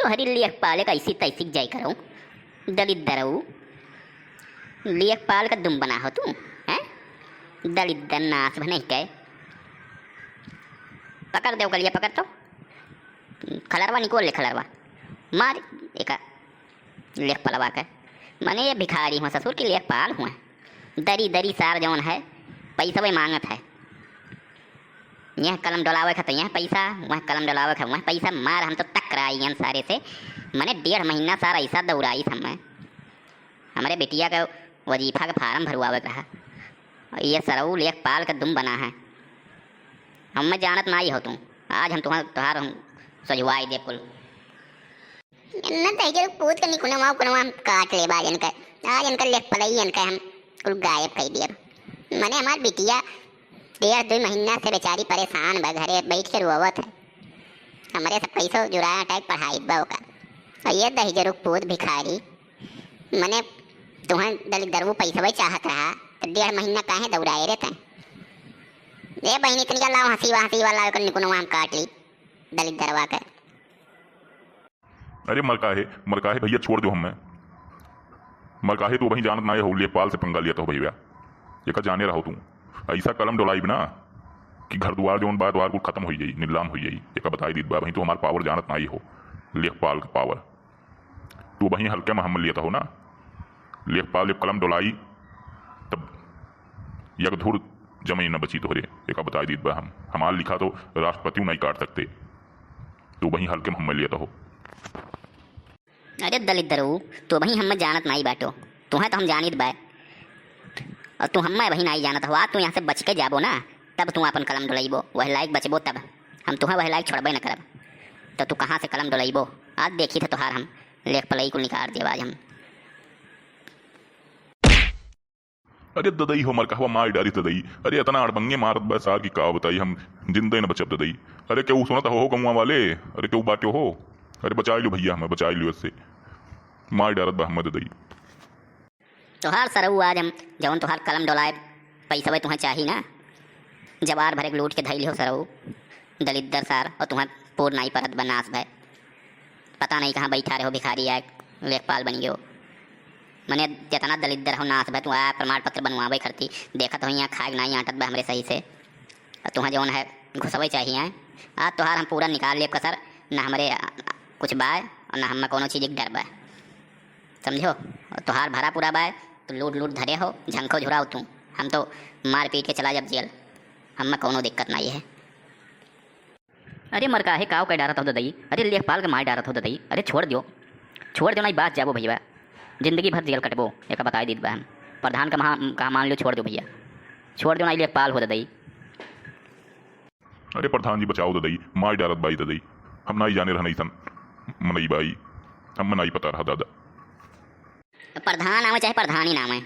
तो हरी लेखपाल का ऐसी तैसी जाय करो दलित दरऊ लेखपाल का दुम बना हो तू हैं दलित दर नाश बने के पकड़ दो कलिया पकड़ तो खलरवा निकोल ले खलरवा मार एक लेखपालवा का मने ये भिखारी हूँ ससुर की लेखपाल हुआ दरी दरी सार जौन है पैसा वही मांगत है यह कलम डोलावे खा तो यह पैसा वह कलम डोलावे खा वह पैसा मार हम तो टकराई सारे से मैंने 1.5 महीना सारा ऐसा दौड़ाई हम हमारे बेटिया का वजीफा का फार्म भरवावे रहा ये सरऊ लेखपाल का दुम बना है हम मैं जानत ना ही हो तुम आज हम तुम्हार हम सजवाई दे कुल न तैजर पूछ कर निकुना मां कुना हम काट ले बाजन का आज इनका लेखपाल इनका हम कुल गायब कर दिया मैंने हमार बिटिया 1.5 महीना से बेचारी परेशान बा घरे बैठ के रोवत है हमारे सब पैसों जुड़ाया अटैक पढ़ाई बा का और ये दहिजर पूत भिखारी मैंने तुम्हें दलित दरऊ पैसा वही चाहत रहा तो 1.5 महीना काहे दौड़ाए रहते ये बहनी इतनी लाओ हंसी वाला निकुनो हम काट ली दलित दरवा का अरे मरका है भैया छोड़ दो हमें मरका है तो वही जानत ना हो लेखपाल से पंगा लिया तो भैया ये का जाने रहो तुम ऐसा कलम डोलाई बिना कि घर द्वार जो बात वार कुल खत्म हो जाई नीलाम हो जाई एक बताई दी बा वही तो हमारा पावर जानत ना ही हो लेखपाल का पावर तो वहीं हल्के में हम लिया हो ना लेखपाल जब कलम डोलाई तब यक धुर जमीन न बची तोहरे एक बताई दी बा हम हमारा लिखा तो राष्ट्रपति नहीं काट सकते तो वहीं हल्के में हम लिया हो। अरे दलित दरू तो वही हम जानत नहीं बाटो तुम्हें तो हम जानित बा और तू हमें वही नहीं जानत हुआ तू यहाँ से बच के जाबो ना तब तू अपन कलम डोलाइबो वह लायक बचबो तब हम तुम्हें वह लायक छोड़बे न करब तो तू कहाँ से कलम डोलाइबो आज देखी थे तोहार हम लेखपाल को निकाल दिए आज हम। अरे ददई हो मर कहवा मार डारी ददई अरे इतना अड़बंगे मारत बा सार की का बताई हम जिंदे न बचब ददई अरे क्यों सुनत हो कमुआ वाले अरे क्यों बाटो हो अरे बचा लियो भैया हमें बचा लियो इससे मार डारत बा हम ददई तोहार सरऊ आज हम जवन तोहार कलम डोलाए पैसा भाई तुम्हें चाहिए ना जवार भरे लूट के धैल हो सरऊ दलित दर सार और तुम्हें पूर नहीं परत बनास भाई पता नहीं कहाँ बैठा रहो भिखारी आए लेखपाल बन गयो मैंने जितना दलित दर हो नास भाई तू आया प्रमाण पत्र बनवावे करती देखा तो यहाँ खाए नहीं आटत बा हमारे सही से तुम्हें जौन है घुसवे चाहिए आज तोहार हम पूरा निकाल लेब कसर ना हमारे कुछ बाय और ना हमें कोनो चीज़ डर बा समझो तोहार भरा पूरा बाय तो लूट धरे हो झंखो झुराओ तू हम तो मार पीट के चला जब जेल हमें कोनो दिक्कत नहीं है। अरे मरका है काव का डारत हो दई अरे लेखपाल का मार डारत हो दई अरे छोड़ दो नहीं बात जाबो भैया जिंदगी भर जेल कटबो एक बताई दीद बा हम प्रधान का मान लो छोड़ दो भैया छोड़ दो नहीं लेखपाल हो दई अरे प्रधान जी बचाओ ददई मार डारत बाई ददई हम नहीं जाने रहना सन मनई बाई हम नहीं पता रहा दादा प्रधान नाम चाहे प्रधान ही नाम है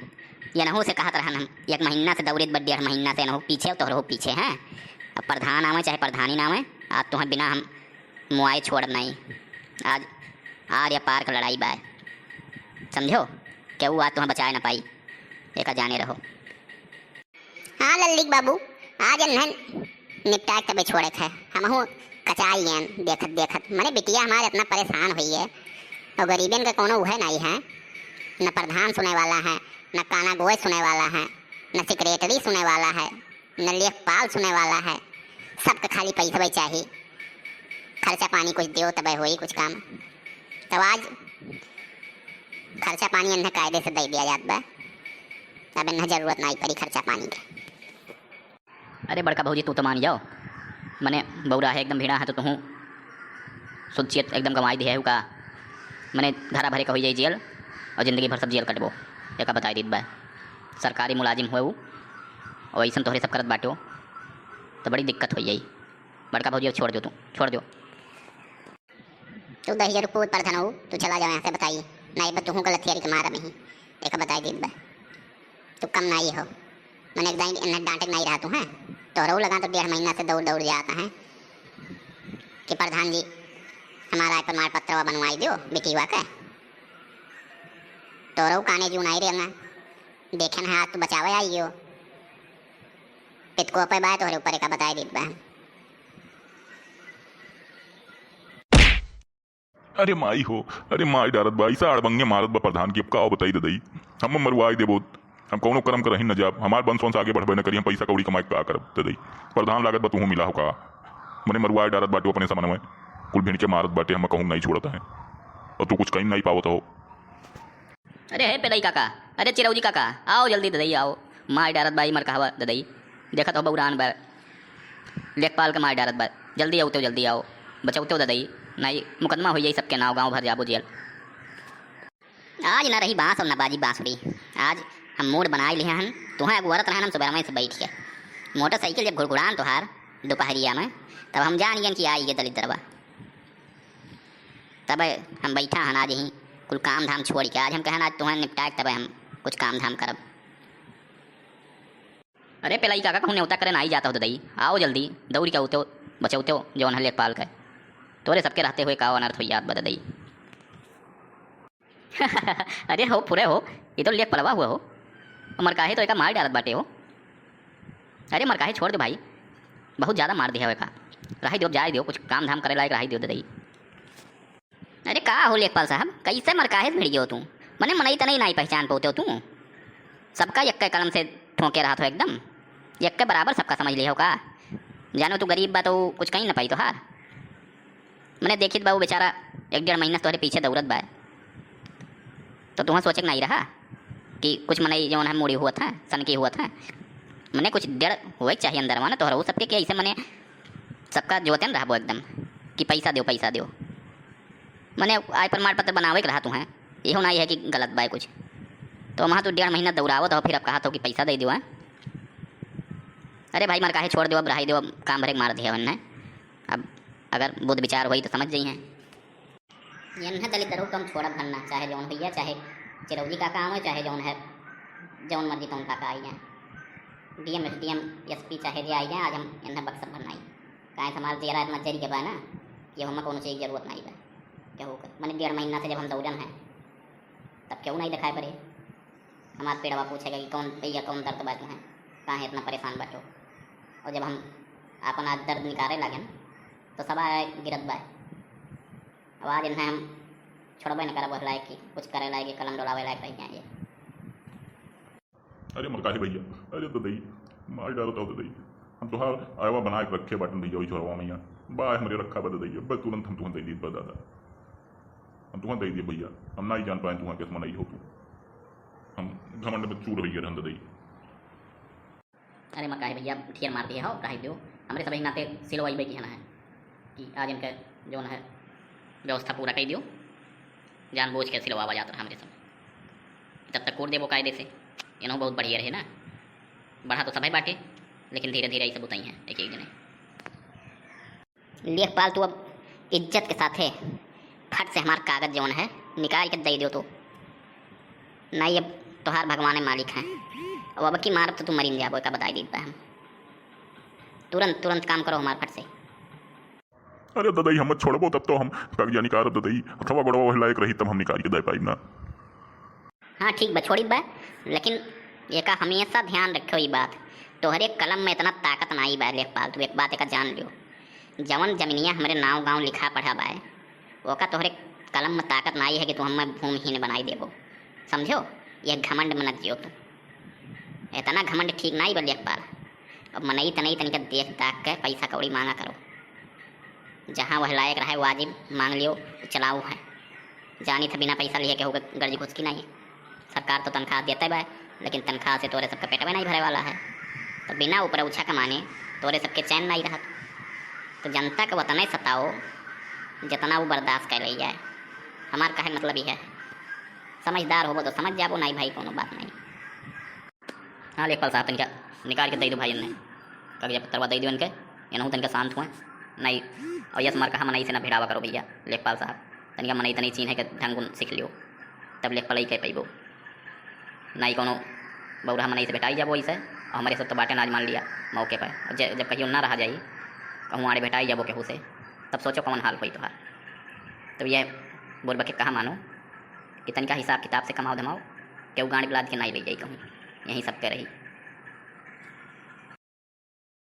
ये नहो से कहत रहन हम 1 महीना से दौड़े 1.5 महीना से नहो पीछे तो रहो पीछे हैं अब प्रधान नाम है चाहे प्रधानी नाम है आज तुम्हें बिना हम मुआई छोड़ नहीं आज आर या पार का लड़ाई बाय समझो क्या आज तुम्हें बचाए ना पाई एक जाने रहो। हाँ लल्लिक बाबू आज नहन निपटा तब छोड़े थे हम हूँ कचाई देखत मैंने बिटिया हमारे इतना परेशान हुई है और गरीबन का कोनो वह नहीं है न प्रधान सुने वाला है न काना गोय सुने वाला है न सेक्रेटरी सुने वाला है न लेखपाल सुने वाला है सबका खाली पैसा भाई चाहिए खर्चा पानी कुछ दो तब हो कुछ काम तब आज खर्चा पानी अन्य कायदे से दे दिया जात बा अब इन्हें जरूरत नहीं पड़ी खर्चा पानी की। अरे बड़का भौजी तू तो मान जाओ मैंने बौरा है एकदम भीड़ा है तो तू सुचियत एकदम कमाई दी है का मैंने धरा भरे का हो जाए जेल और ज़िंदगी भर सब जेल कटबो एक बताई दी बा सरकारी मुलाजिम हुए और ऐसा तोहरे सब करत बाटो तो बड़ी दिक्कत हो जाई बड़का भौजी छोड़ दो तू छोड़ दो तू 10,000 रुपये प्रधान हो तू चला जाओ यहाँ से बताइए नहीं बस तू गलत थियरी के मारा में ही एक बताई दी बा तू कम नहीं हो मैंने एकदम डांटे नहीं रहा तू है तो रो लगा तो 1.5 महीना से दौड़ जाता है कि प्रधान जी हमारा प्रमाण पत्र बनवाई दो बेटीवा का तो रो काने जू नहीं रहना देखे ना हाथ तो बचावे आइयो पित को पे बात और ऊपर का बताई दी बा अरे माई हो, अरे माई डारत बा ऐसा अड़बंगे मारत बा प्रधान की। अब का बताई दई हम मरवाई देबो। हम कौनो कर्म करही न जाब, हमार वंश वंश आगे बढ़बे न करी, हम पैसा कौड़ी कमाई का करब दई। प्रधान लागत बा तू मिला हो का मने मरवाई डारत बाटे अपने समन में कुल भिड़ के मारत बाटे। हम कहूँ नहीं छोड़ता है और तू कुछ कहीं नहीं पावत हो। अरे है पेदई काका, अरे चिरौजी काका, आओ जल्दी ददई आओ। मार डारत बाई मर कहावा ददई, देखा तो बउरान बा लेखपाल के मार डारत बा। जल्दी आओ तो जल्दी आओ, बचौते ददई, नहीं मुकदमा हो जाई सबके नाव गाँव भर जाबो जेल। आज ना रही बाँस और ना बाजी बाँसुरी, आज हम मूड बनाए लिए हन। तुहें अगुवरत रहन हम सुबह में से बैठ के मोटरसाइकिल जब घुड़घुड़ान तोहार दोपहरिया में, तब हम जान गए कि आई ये दलित दरबा। तब हम बैठा हन आज ही कुल काम धाम छोड़ के। आज हम कहन आज तुम्हें निपटाए तब हम कुछ काम धाम करब। अरे पेलाई काका कहूँ न्योता करे ना ही जाता हो दई, आओ जल्दी दौड़ी का उतो बचौते हो जौन है लेखपाल का। तोरे सबके रहते हुए का अनर्थ हो याद बता दई। अरे हो पूरे हो, ये तो लेख पलवा हुआ हो। मरकाहे तो एक मार डालत बाटे हो। अरे मरकाहे छोड़ दो भाई, बहुत ज़्यादा मार दिया का। रही दो जाए दो, कुछ काम धाम करे लायक रही दो दई। अरे का हो लेखपाल साहब, कैसे मरकाहे भिड़ गयो तू? मने मनई तनई नहीं पहचान पाते हो तू। सबका यक्के कलम से ठोके रहा तो एकदम यक्के बराबर सबका समझ लिया हो का। जानो तू गरीब बा तो कुछ कहीं ना पाई तो हार। मैंने देखित बा वो बेचारा 1-1.5 महीना तुम्हारे पीछे दौड़त बा, तो तुम्हें सोचे नहीं रहा कि कुछ मनई जो है मूड़ी हुआ था सनकी हुआ था। मैंने कुछ डेढ़ हुआ चाहिए अंदर माना तो हो सबके कि ऐसे मैंने सबका जोते न रहा वो एकदम कि पैसा दो पैसा दो। मैंने आय प्रमाण पत्र बनावे के रहा तुम्हें, यहो नहीं है कि गलत बा कुछ। तो वहाँ तो 1.5 महीना दौड़ावत हो, फिर अब कहा तो कि पैसा दे दो। अरे भाई मर काहे छोड़ दो, अब रही दो, अब काम भरे मार दिया वरना। अब अगर बुद्ध विचार हुई तो समझ जाई हैं। ये दलित दरो कम छोड़ा भरना, चाहे जौन भैया चाहे चिरौजी का काम है, चाहे जौन है जौन मर्जी तौन का आई जाए। DM SDM SP चाहे जे आई जाए, आज हम इन्हें बक्सर भरना ही काहे समाज चेहरा इतना जरी के बा ना कि हमें कोनो चीज़ की जरूरत नहीं बा। क्या होकर मैंने 1.5 महीना से जब हम दौड़न है तब क्यों नहीं दिखाई पड़े। हमारे पेड़वा पूछेगा कि कौन भैया कौन दर्द बात है, कहाँ इतना परेशान बैठो। और जब हम अपना दर्द निकाले लगन तो सब गिरत बा। आवाज़ इन्हें हम छोड़बे न करब लायक कि कुछ करे लायक कलम डोलावे लायक रह जाए। अरे मरकाहे भैया, अरे ददई मार डालो तो ददई हम तुहार आयवा बना के रखे बाटन भैया वही छोड़वा मैया बा हमारे रखा बा ददई। बस तुरंत हम तुहं दे दी बा दादा, हम तुहं दे दिए भैया। हम ना ही जान पाए तुहं कैसे मनाई हो तू, हम घमंड में चूर भैया रहन ददई। अरे मरकाहे भैया ठियर मार दिया हो रही दो, हमारे सभी नाते सिलवाई बे की है कि आज इनका जो है व्यवस्था पूरा कर दियो। जानबूझ के सिलवावा जाता रहा हमारे सब, जब तक कोट देवो कायदे से इन्हों बहुत बढ़िया रहे ना। बढ़ा तो सभी बाटे, लेकिन धीरे धीरे ये सब उतई हैं एक एक जने। लेखपाल तू अब इज्जत के साथ है फट से हमारा कागज जौन है निकाल के दे दो तो नहीं। अब तोहार भगवान मालिक हैं, अब की मारब तो तू मरीन जाबो का बताई देता हम। तुरंत तुरंत काम करो हमारे फट से। अरे ददई हम छोड़बो तब तो हम कागजा निकाल ददई, अथवा बड़वा लायक रही तब हम निकाल के दे पाई ना। हाँ ठीक बा छोड़ी बा, लेकिन ये का हमेशा ध्यान रखो ये बात, तोहरे कलम में इतना ताकत नहीं बा लेखपाल। तू एक बात एक जान लियो, जवन जमीनिया हमारे नाव गाँव लिखा पढ़ा बा वो का तोहरे कलम में ताकत नहीं है कि तू हमें भूमिहीन बनाई देबो, समझो। ये घमंड में न जियो तू, इतना घमंड ठीक नहीं बा लेखपाल। अब मनई तनई तनिक देख ताक के पैसा कौड़ी मांगा करो, जहाँ वह लायक रहे वाजिब मांग लियो तो चलाओ है। जानी था बिना पैसा लिए के होगा गर्जी घुस की नहीं। सरकार तो तनख्वाह देते बा, लेकिन तनख्वाह से तोरे सबका पेट में नहीं भरे वाला है। तो बिना ऊपर उछा कमाने तोरे सबके चैन नहीं रहा। तो जनता को उतना ही सताओ जितना वो बर्दाश्त कर ली जाए। हमार कहे मतलब ही है, समझदार हो तो समझ जाबो, नहीं भाई कोनो बात नहीं। हाँ लेखपाल साहब तनिका निकाल के दे दो भाई इन्हें कागज पत्रवा दे दो इनके, इन्हों तनिका शांत हुए नहीं। और यस मार कहा मनई से ना भिड़ावा करो भैया लेखपाल साहब, तनिका मनई तनी चीन है कि ढंग गुण सीख लियो तब लेखपाल कह पैबो। नहीं कोनो बौरा मनई से भेटाई जाबो ऐसे। और हमारे सब तो बाटे नाज मान लिया मौके पर, जब कहीं ना रहा जाई कहूँ आड़े भेटाई जाबो केहू से, तब सोचो कौन हाल हुई तोहार। तो यह बोल बके कहा मानो कि तनिका हिसाब किताब से कमाओ धमाओ, केहू गाड़ी बिलाद के नहीं ले जाई कहूँ, यहीं सब के रही।